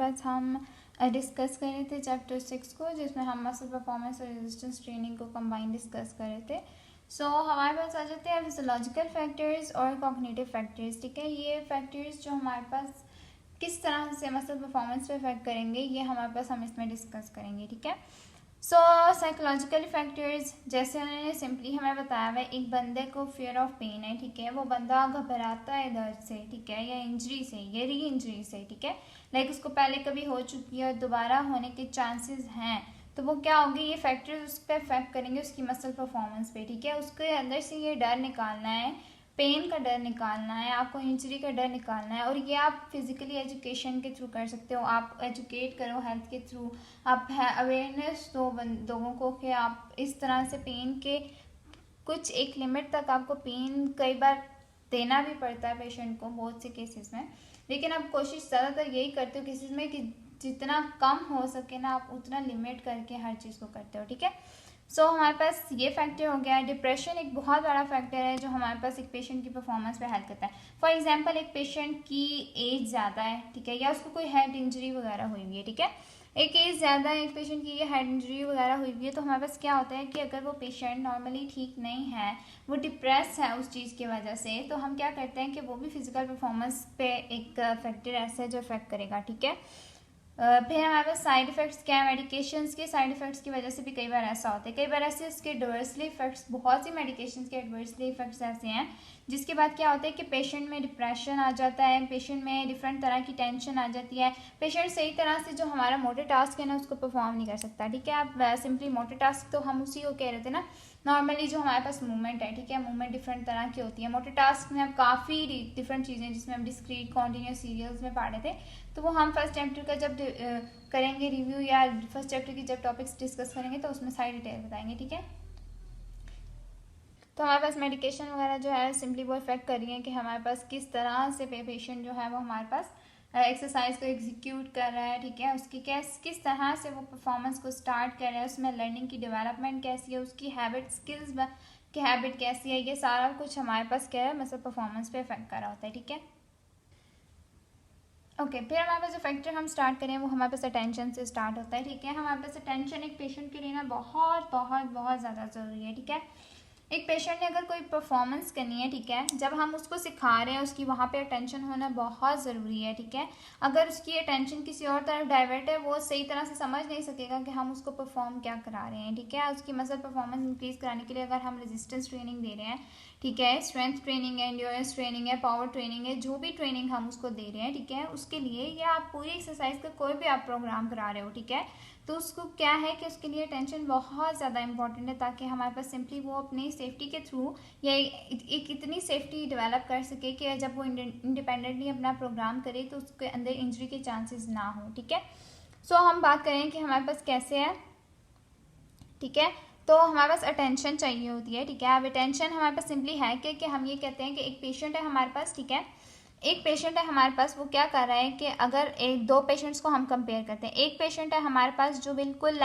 पास हम डिस्कस कर रहे थे चैप्टर 6 को, जिसमें हम मसल परफॉर्मेंस और रेजिस्टेंस ट्रेनिंग को कंबाइन डिस्कस कर रहे थे। सो हमारे पास आ जाते हैं फिजियोलॉजिकल फैक्टर्स और कॉग्निटिव फैक्टर्स। ठीक है, ये फैक्टर्स जो हमारे पास किस तरह से मसल परफॉर्मेंस पे इफेक्ट करेंगे, ये हमारे पास हम इसमें डिस्कस करेंगे। ठीक है, सो साइकोलॉजिकल फैक्टर्स, जैसे उन्होंने सिंपली हमें बताया हुआ है, एक बंदे को फियर ऑफ पेन है। ठीक है, वो बंदा घबराता है दर्द से, ठीक है, या इंजरी से, या री इंजरी से। ठीक है, लाइक उसको पहले कभी हो चुकी है और दोबारा होने के चांसेस हैं, तो वो क्या होंगे, ये फैक्टर्स उस पर इफेक्ट करेंगे उसकी मसल परफॉर्मेंस पे। ठीक है, उसके अंदर से ये डर निकालना है, पेन का डर निकालना है, आपको इंजरी का डर निकालना है। और ये आप फिजिकली एजुकेशन के थ्रू कर सकते हो, आप एजुकेट करो हेल्थ के थ्रू, आप अवेयरनेस दो लोगों को कि आप इस तरह से पेन के कुछ एक लिमिट तक, आपको पेन कई बार देना भी पड़ता है पेशेंट को बहुत से केसेस में, लेकिन आप कोशिश ज़्यादातर यही करते हो केसेस में कि जितना कम हो सके ना आप उतना लिमिट करके हर चीज़ को करते हो। ठीक है, सो हमारे पास ये फैक्टर हो गया। डिप्रेशन एक बहुत बड़ा फैक्टर है जो हमारे पास एक पेशेंट की परफॉर्मेंस पे हेल्प करता है। फॉर एग्जांपल, एक पेशेंट की एज ज़्यादा है, ठीक है, या उसको कोई हेड इंजरी वगैरह हुई हुई है। ठीक है, एक एज ज़्यादा है, एक पेशेंट की ये हेड इंजरी वगैरह हुई हुई है, तो हमारे पास क्या होता है कि अगर वो पेशेंट नॉर्मली ठीक नहीं है, वो डिप्रेस है उस चीज़ की वजह से, तो हम क्या करते हैं कि वो भी फिजिकल परफॉर्मेंस पे एक फैक्टर ऐसा है जो इफेक्ट करेगा। ठीक है, फिर हमारे पास साइड इफेक्ट्स क्या है, मेडिकेशंस के साइड इफेक्ट्स की वजह से भी कई बार ऐसा होता है, कई बार ऐसे इसके एडवर्सली इफेक्ट्स, बहुत सी मेडिकेशंस के एडवर्सली इफेक्ट्स ऐसे हैं जिसके बाद क्या होता है कि पेशेंट में डिप्रेशन आ जाता है, पेशेंट में डिफरेंट तरह की टेंशन आ जाती है, पेशेंट सही तरह से जो हमारा मोटे टास्क है ना उसको परफॉर्म नहीं कर सकता। ठीक है, आप सिंपली मोटे टास्क तो हम उसी को कह रहे थे ना, नॉर्मली जो हमारे पास मूवमेंट है, ठीक है, मूवमेंट डिफरेंट तरह की होती है। मोटे टास्क में हम काफ़ी डिफरेंट चीज़ें जिसमें हम डिस्क्रीट कॉन्टिन्यूस सीरियल्स में पढ़े थे, तो वो हम फर्स्ट चैप्टर का जब करेंगे रिव्यू या फर्स्ट चैप्टर की जब टॉपिक्स डिस्कस करेंगे तो उसमें सारी डिटेल बताएंगे। ठीक है, तो हमारे पास मेडिकेशन वगैरह जो है सिंपली वो इफेक्ट कर रही है कि हमारे पास किस तरह से पेशेंट जो है वो हमारे पास एक्सरसाइज को एग्जीक्यूट कर रहा है। ठीक है, उसकी किस तरह से वो परफॉर्मेंस को स्टार्ट कर रहा है, उसमें लर्निंग की डेवलपमेंट कैसी है, उसकी हैबिट स्किल्स की हैबिट कैसी है, ये सारा कुछ हमारे पास क्या है मतलब परफॉर्मेंस पे इफेक्ट कर रहा होता है। ठीक है, ओके, फिर हमारे पास जो फैक्टर हम स्टार्ट करें वो हमारे पास अटेंशन से स्टार्ट होता है। ठीक है, हमारे पास अटेंशन एक पेशेंट के लिए ना बहुत बहुत बहुत ज़्यादा ज़रूरी है। ठीक है, एक पेशेंट ने अगर कोई परफॉर्मेंस करनी है, ठीक है, जब हम उसको सिखा रहे हैं उसकी वहाँ पे अटेंशन होना बहुत ज़रूरी है। ठीक है, अगर उसकी अटेंशन किसी और तरफ डाइवर्ट है, वो सही तरह से समझ नहीं सकेगा कि हम उसको परफॉर्म क्या करा रहे हैं। ठीक है, उसकी मसल परफॉर्मेंस इंक्रीज कराने के लिए अगर हम रेजिस्टेंस ट्रेनिंग दे रहे हैं, ठीक है, स्ट्रेंथ ट्रेनिंग है, एंड्योरेंस ट्रेनिंग है, पावर ट्रेनिंग है, जो भी ट्रेनिंग हम उसको दे रहे हैं, ठीक है, उसके लिए या आप पूरी एक्सरसाइज का कोई भी आप प्रोग्राम करा रहे हो, ठीक है, तो उसको क्या है कि उसके लिए टेंशन बहुत ज़्यादा इंपॉर्टेंट है, ताकि हमारे पास सिंपली वो अपनी सेफ्टी के थ्रू या एक इतनी सेफ्टी डेवलप कर सके कि जब वो इंडिपेंडेंटली अपना प्रोग्राम करे तो उसके अंदर इंजरी के चांसेस ना हो। ठीक है, सो हम बात करें कि हमारे पास कैसे है। ठीक है, तो हमारे पास अटेंशन चाहिए होती है। ठीक है, अब अटेंशन हमारे पास सिंपली है कि हम ये कहते हैं कि एक पेशेंट है हमारे पास, ठीक है, एक पेशेंट है हमारे पास, वो क्या कर रहा है कि अगर एक दो पेशेंट्स को हम कंपेयर करते हैं, एक पेशेंट है हमारे पास जो बिल्कुल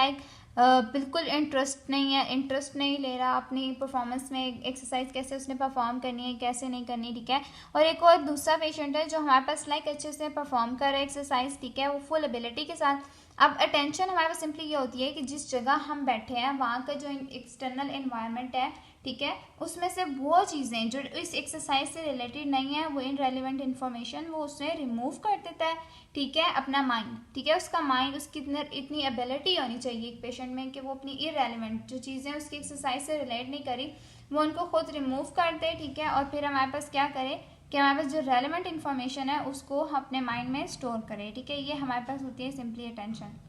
बिल्कुल इंटरेस्ट नहीं ले रहा अपनी परफॉर्मेंस में, एक्सरसाइज कैसे उसने परफॉर्म करनी है कैसे नहीं करनी। ठीक है, और एक और दूसरा पेशेंट है जो हमारे पास अच्छे से परफॉर्म कर रहा है एक्सरसाइज, ठीक है, वो फुल एबिलिटी के साथ। अब अटेंशन हमारे पास सिंपली ये होती है कि जिस जगह हम बैठे हैं वहाँ का जो एक्सटर्नल एनवायरनमेंट है, ठीक है, उसमें से वो चीज़ें जो इस एक्सरसाइज से रिलेटेड नहीं है, वो इनरेलेवेंट इन्फॉर्मेशन वो उसने रिमूव कर देता है। ठीक है, अपना माइंड, ठीक है, उसका माइंड, उसकी इतनी एबिलिटी होनी चाहिए एक पेशेंट में कि वो अपनी इररेलेवेंट जो चीज़ें उसकी एक्सरसाइज से रिलेट नहीं करी वो उनको खुद रिमूव कर दे। ठीक है, और फिर हमारे पास क्या करे कि हमारे पास जो रेलेवेंट इन्फॉर्मेशन है उसको अपने माइंड में स्टोर करें। ठीक है, ये हमारे पास होती है simply attention.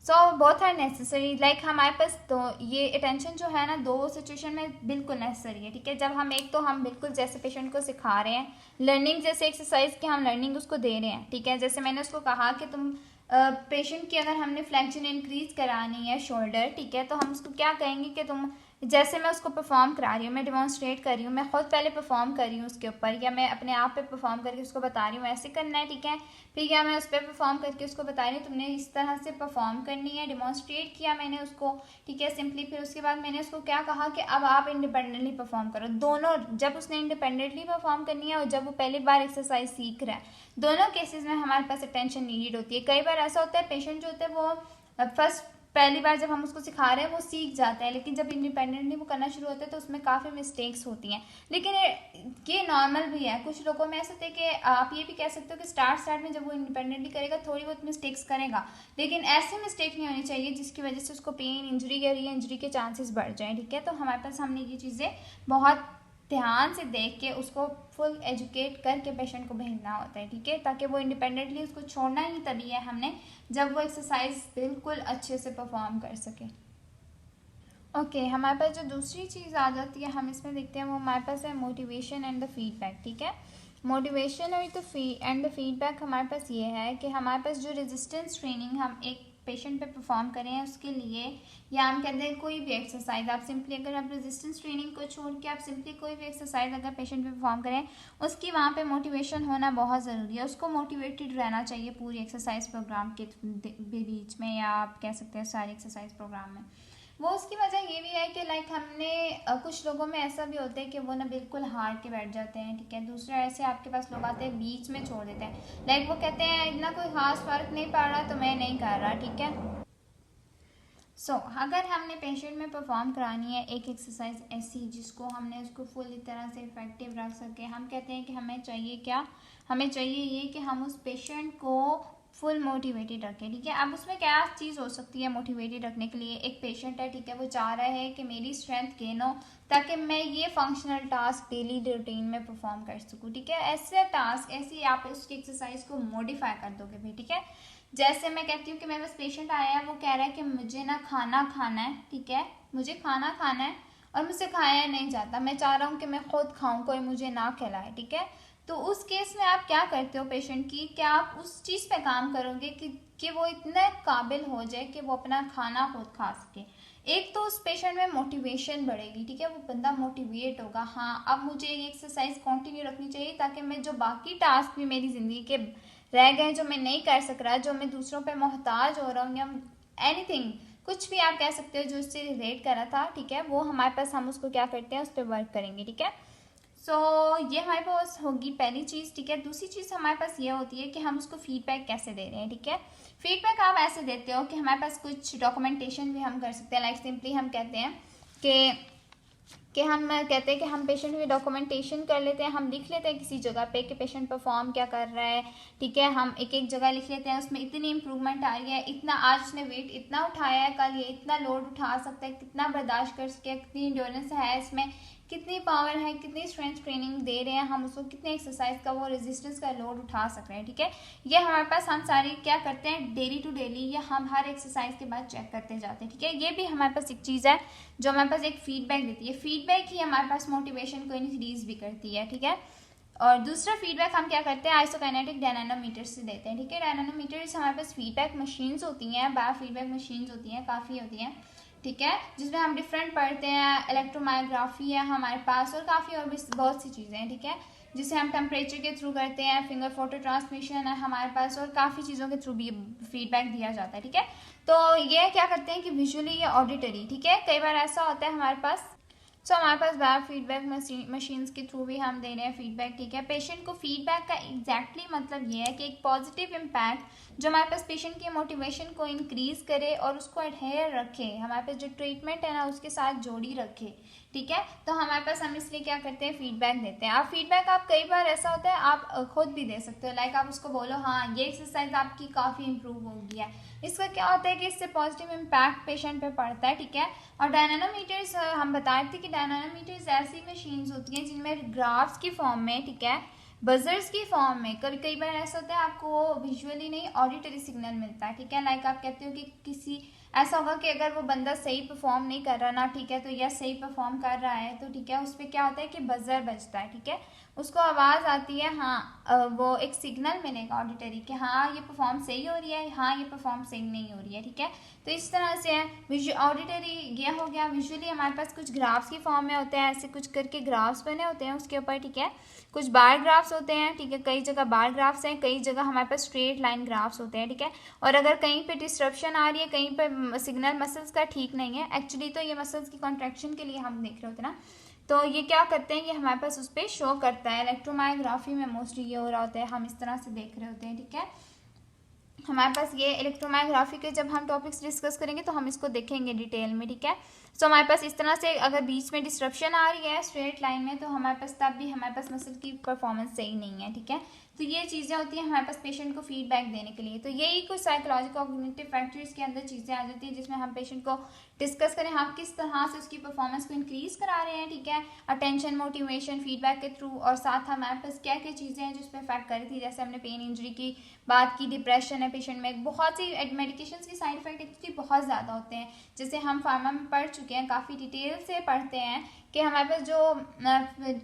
So both are necessary, like हमारे पास तो ये अटेंशन जो है ना दो सिचुएशन में बिल्कुल नेसेसरी है। ठीक है, जब हम एक तो हम बिल्कुल जैसे पेशेंट को सिखा रहे हैं लर्निंग, जैसे एक्सरसाइज की हम लर्निंग उसको दे रहे हैं। ठीक है, जैसे मैंने उसको कहा कि तुम पेशेंट की अगर हमने फ्लेक्शन इंक्रीज करानी है शोल्डर, ठीक है, तो हम उसको क्या कहेंगे कि तुम जैसे मैं उसको परफॉर्म करा रही हूँ, मैं डिमॉन्स्ट्रेट कर रही हूँ, मैं खुद पहले परफॉर्म कर रही हूँ उसके ऊपर, या मैं अपने आप पे परफॉर्म करके उसको बता रही हूँ ऐसे करना है, ठीक है। फिर या मैं उस पर परफॉर्म करके उसको बता रही हूँ तुमने इस तरह से परफॉर्म करनी है, डिमॉन्स्ट्रेट किया मैंने उसको, ठीक है, सिंपली। फिर उसके बाद मैंने उसको क्या कहा कि अब आप इंडिपेंडेंटली परफॉर्म करो। दोनों, जब उसने इंडिपेंडेंटली परफॉर्म करनी है और जब वो पहली बार एक्सरसाइज सीख रहा है, दोनों केसेस में हमारे पास अटेंशन नीडेड होती है। कई बार ऐसा होता है पेशेंट जो होते हैं वो फर्स्ट पहली बार जब हम उसको सिखा रहे हैं वो सीख जाता है, लेकिन जब इंडिपेंडेंटली वो करना शुरू होता है तो उसमें काफ़ी मिस्टेक्स होती हैं। लेकिन ये नॉर्मल भी है, कुछ लोगों में ऐसा होता है कि आप ये भी कह सकते हो कि स्टार्ट में जब वो इंडिपेंडेंटली करेगा थोड़ी बहुत मिस्टेक्स करेगा, लेकिन ऐसे मिस्टेक नहीं होनी चाहिए जिसकी वजह से उसको पेन, इंजरी या री इंजरी के चांसेस बढ़ जाएँ, ठीक है। तो हमारे पास हमने ये चीज़ें बहुत ध्यान से देख के उसको फुल एजुकेट करके पेशेंट को भेजना होता है, ठीक है, ताकि वो इंडिपेंडेंटली, उसको छोड़ना ही तभी है हमने जब वो एक्सरसाइज बिल्कुल अच्छे से परफॉर्म कर सके। ओके, हमारे पास जो दूसरी चीज़ आ जाती है हम इसमें देखते हैं, वो हमारे पास है मोटिवेशन एंड द फीडबैक, ठीक है। मोटिवेशन और द फीडबैक हमारे पास ये है कि हमारे पास जो रेजिस्टेंस ट्रेनिंग हम एक पेशेंट पे परफॉर्म करें उसके लिए, या हम कहते हैं कोई भी एक्सरसाइज, आप सिंपली अगर आप रेजिस्टेंस ट्रेनिंग को छोड़ के आप सिंपली कोई भी एक्सरसाइज अगर पेशेंट पे परफॉर्म करें, उसकी वहाँ पे मोटिवेशन होना बहुत ज़रूरी है। उसको मोटिवेटेड रहना चाहिए पूरी एक्सरसाइज प्रोग्राम के बीच में, या आप कह सकते हैं सारे एक्सरसाइज प्रोग्राम में। वो उसकी वजह ये भी है कि लाइक हमने कुछ लोगों में ऐसा भी होता है कि वो ना बिल्कुल हार के बैठ जाते हैं, ठीक है। दूसरे ऐसे आपके पास लोग आते हैं बीच में छोड़ देते हैं, लाइक वो कहते हैं इतना कोई खास फर्क नहीं पड़ रहा तो मैं नहीं कर रहा, ठीक है। अगर हमने पेशेंट में परफॉर्म करानी है एक एक्सरसाइज ऐसी जिसको हमने उसको फुल तरह से इफेक्टिव रख सके, हम कहते हैं कि हमें चाहिए क्या, हमें चाहिए ये कि हम उस पेशेंट को फुल मोटिवेटेड रखें, ठीक है। अब उसमें क्या चीज़ हो सकती है मोटिवेटेड रखने के लिए, एक पेशेंट है, ठीक है, वो चाह रहा है कि मेरी स्ट्रेंथ गेन हो ताकि मैं ये फंक्शनल टास्क डेली रूटीन में परफॉर्म कर सकूँ, ठीक है। ऐसे टास्क, ऐसी आप उसकी एक्सरसाइज को मॉडिफाई कर दोगे भाई, ठीक है। जैसे मैं कहती हूँ कि मेरे पास पेशेंट आया है, वो कह रहा है कि मुझे ना खाना खाना है, ठीक है, मुझे खाना खाना है और मुझसे खाया नहीं जाता, मैं चाह रहा हूँ कि मैं खुद खाऊं, कोई मुझे ना खिलाए, ठीक है। तो उस केस में आप क्या करते हो पेशेंट की, क्या आप उस चीज़ पे काम करोगे कि वो इतना काबिल हो जाए कि वो अपना खाना खुद खा सके। एक तो उस पेशेंट में मोटिवेशन बढ़ेगी, ठीक है, वो बंदा मोटिवेट होगा, हाँ अब मुझे ये एक्सरसाइज कंटिन्यू रखनी चाहिए ताकि मैं जो बाकी टास्क भी मेरी ज़िंदगी के रह गए जो मैं नहीं कर सक रहा, जो मैं दूसरों पे मोहताज हो रहा हूँ, या एनीथिंग, कुछ भी आप कह सकते हो जो उससे रिलेट करा था, ठीक है, वो हमारे पास हम उसको क्या करते हैं उस पर वर्क करेंगे, ठीक है। ये हमारे पास होगी पहली चीज़, ठीक है। दूसरी चीज़ हमारे पास ये होती है कि हम उसको फीडबैक कैसे दे रहे हैं, ठीक है। फीडबैक आप ऐसे देते हो कि हमारे पास कुछ डॉक्यूमेंटेशन भी हम कर सकते हैं, लाइक सिंपली हम कहते हैं कि हम कहते हैं कि हम पेशेंट में डॉक्यूमेंटेशन कर लेते हैं, हम लिख लेते हैं किसी जगह पे कि पेशेंट परफॉर्म क्या कर रहा है, ठीक है, हम एक एक जगह लिख लेते हैं उसमें इतनी इंप्रूवमेंट आ रही है, इतना आज उसने वेट इतना उठाया है, कल ये इतना लोड उठा सकता है, कितना बर्दाश्त कर सके, कितनी इंड्योरेंस है इसमें, कितनी पावर है, कितनी स्ट्रेंथ ट्रेनिंग दे रहे हैं हम उसको, कितने एक्सरसाइज का वो रेजिस्टेंस का लोड उठा सक रहे हैं, ठीक है। ये हमारे पास हम सारी क्या करते हैं डेली टू डेली, या हम हर एक्सरसाइज के बाद चेक करते जाते हैं, ठीक है। ये भी हमारे पास एक चीज़ है जो हमारे पास एक फीडबैक देती है, फीडबैक ही हमारे पास मोटिवेशन को इंक्रीज भी करती है, ठीक है। और दूसरा फीडबैक हम क्या करते हैं आइसोकाइनेटिक डायनामोमीटर से देते हैं, ठीक है। डायनामोमीटर्स हमारे पास फीडबैक मशीन्स होती हैं, बायो फीडबैक मशीन्स होती हैं, काफ़ी होती हैं, ठीक है, जिसमें हम डिफरेंट पढ़ते हैं, इलेक्ट्रोमायोग्राफी है हमारे पास और काफ़ी और भी बहुत सी चीज़ें हैं, ठीक है, जिसे हम टेम्परेचर के थ्रू करते हैं, फिंगर फोटो ट्रांसमिशन है हमारे पास और काफ़ी चीज़ों के थ्रू भी फीडबैक दिया जाता है, ठीक है। तो ये क्या करते हैं कि विजुअली या ऑडिटरी, ठीक है, कई बार ऐसा होता है हमारे पास, हमारे पास बायो फीडबैक मशीन्स के थ्रू भी हम दे रहे हैं फीडबैक, ठीक है। पेशेंट को फीडबैक का एग्जैक्टली मतलब ये है कि एक पॉजिटिव इम्पैक्ट जो हमारे पास पेशेंट की मोटिवेशन को इंक्रीज करे और उसको एडहेयर रखे, हमारे पास जो ट्रीटमेंट है ना उसके साथ जोड़ी रखे, ठीक है। तो हमारे पास हम इसलिए क्या करते हैं फीडबैक देते हैं। आप फीडबैक आप कई बार ऐसा होता है आप खुद भी दे सकते हो, लाइक आप उसको बोलो हाँ ये एक्सरसाइज आपकी काफ़ी इंप्रूव हो गई है, इसका क्या होता है कि इससे पॉजिटिव इम्पैक्ट पेशेंट पे पड़ता है, ठीक है। और डायनामोमीटर्स हम बता रहे थे कि डायनामोमीटर्स ऐसी मशीन्स होती हैं जिनमें ग्राफ्स की फॉर्म में, ठीक है, बजर्स की फॉर्म में, कभी कई बार ऐसा होता है आपको विजुअली नहीं ऑडिटरी सिग्नल मिलता है, ठीक है। लाइक आप कहते हो कि किसी ऐसा होगा कि अगर वो बंदा सही परफॉर्म नहीं कर रहा ना, ठीक है, तो या सही परफॉर्म कर रहा है तो ठीक है, उस पर क्या होता है कि बजर बजता है, ठीक है, उसको आवाज़ आती है, हाँ वो एक सिग्नल मिलेगा ऑडिटरी कि हाँ ये परफॉर्म सही हो रही है, हाँ ये परफॉर्म सही नहीं हो रही है, ठीक है। तो इस तरह से है ऑडिटरी ये हो गया। विजुअली हमारे पास कुछ ग्राफ्स की फॉर्म में होते हैं, ऐसे कुछ करके ग्राफ्स बने होते हैं उसके ऊपर, ठीक है। कुछ बार ग्राफ्स होते हैं, ठीक है, कई जगह बार ग्राफ्स हैं, कई जगह हमारे पास स्ट्रेट लाइन ग्राफ्स होते हैं, ठीक है। और अगर कहीं पे डिस्ट्रप्शन आ रही है, कहीं पे सिग्नल मसल्स का ठीक नहीं है, एक्चुअली तो ये मसल्स की कॉन्ट्रैक्शन के लिए हम देख रहे होते हैं ना, तो ये क्या करते हैं, ये हमारे पास उस पर शो करता है। इलेक्ट्रोमायोग्राफी में मोस्टली ये हो रहा होता है, हम इस तरह से देख रहे होते हैं, ठीक है। हमारे पास ये इलेक्ट्रोमायोग्राफी के जब हम टॉपिक्स डिस्कस करेंगे तो हम इसको देखेंगे डिटेल में, ठीक है। सो हमारे पास इस तरह से अगर बीच में डिस्ट्रप्शन आ रही है स्ट्रेट लाइन में, तो हमारे पास तब भी हमारे पास मसल की परफॉर्मेंस सही नहीं है, ठीक है। तो ये चीज़ें होती हैं हमारे पास पेशेंट को फीडबैक देने के लिए। तो यही कुछ साइकोलॉजिकल कॉग्निटिव फैक्टर्स के अंदर चीज़ें आ जाती हैं जिसमें हम पेशेंट को डिस्कस करें हम किस तरह से उसकी परफॉर्मेंस को इंक्रीज करा रहे हैं, ठीक है, अटेंशन, मोटिवेशन, फीडबैक के थ्रू, और साथ हमारे पास क्या क्या चीज़ें हैं जिस पर इफेक्ट कर रही थी। जैसे हमने पेन इंजरी की बात की, डिप्रेशन है पेशेंट में, बहुत सी मेडिकेशन के साइड इफेक्ट एक्चुअली बहुत ज़्यादा होते हैं, जैसे हम फार्मा में पढ़ चुके हैं, काफ़ी डिटेल से पढ़ते हैं कि हमारे पास जो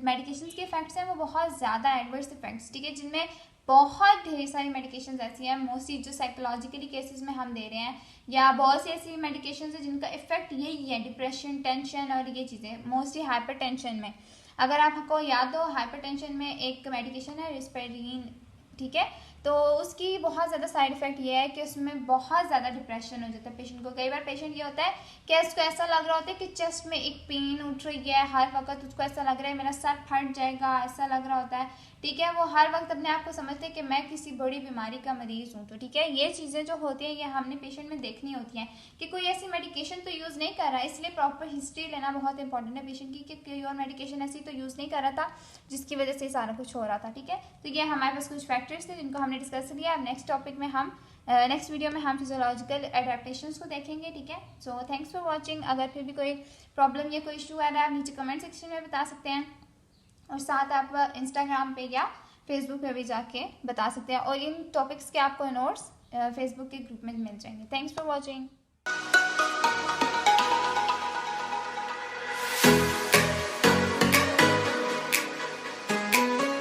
मेडिकेशन के इफेक्ट्स हैं वो बहुत ज़्यादा एडवर्स इफेक्ट्स, ठीक है, जिनमें बहुत ढेर सारी मेडिकेशंस ऐसी हैं मोस्टली जो साइकोलॉजिकली केसेस में हम दे रहे हैं, या बहुत सी ऐसी मेडिकेशंस है जिनका इफेक्ट यही है, डिप्रेशन, टेंशन और ये चीज़ें, मोस्टली हाइपर टेंशन में। अगर आपको याद हो, हाइपर टेंशन में एक मेडिकेशन है रिस्पेरिन, ठीक है, तो उसकी बहुत ज़्यादा साइड इफेक्ट ये है कि उसमें बहुत ज़्यादा डिप्रेशन हो जाता है पेशेंट को। कई बार पेशेंट ये होता है कि उसको ऐसा लग रहा होता है कि चेस्ट में एक पेन उठ रही है, हर वक्त उसको ऐसा लग रहा है मेरा सर फट जाएगा, ऐसा लग रहा होता है, ठीक है। वो हर वक्त अपने आप को समझते हैं कि मैं किसी बड़ी बीमारी का मरीज हूँ, तो ठीक है, ये चीज़ें जो होती हैं ये हमने पेशेंट में देखनी होती हैं कि कोई ऐसी मेडिकेशन तो यूज़ नहीं कर रहा है, इसलिए प्रॉपर हिस्ट्री लेना बहुत इंपॉर्टेंट है पेशेंट की कि कोई और मेडिकेशन ऐसी तो यूज़ नहीं कर रहा था जिसकी वजह से सारा कुछ हो रहा था, ठीक है। तो ये हमारे पास कुछ फैक्टर्स थे जिनको हमने डिस्कस किया। अब नेक्स्ट टॉपिक में हम नेक्स्ट वीडियो में हम फिजियोलॉजिकल एडेप्टेशंस को देखेंगे, ठीक है। So thanks for watching. अगर फिर भी कोई प्रॉब्लम या कोई इशू आ रहा है आप नीचे कमेंट सेक्शन में बता सकते हैं, और साथ आप इंस्टाग्राम पे या फेसबुक पे भी जाके बता सकते हैं, और इन टॉपिक्स के आपको नोट्स फेसबुक के ग्रुप में मिल जाएंगे। Thanks for watching.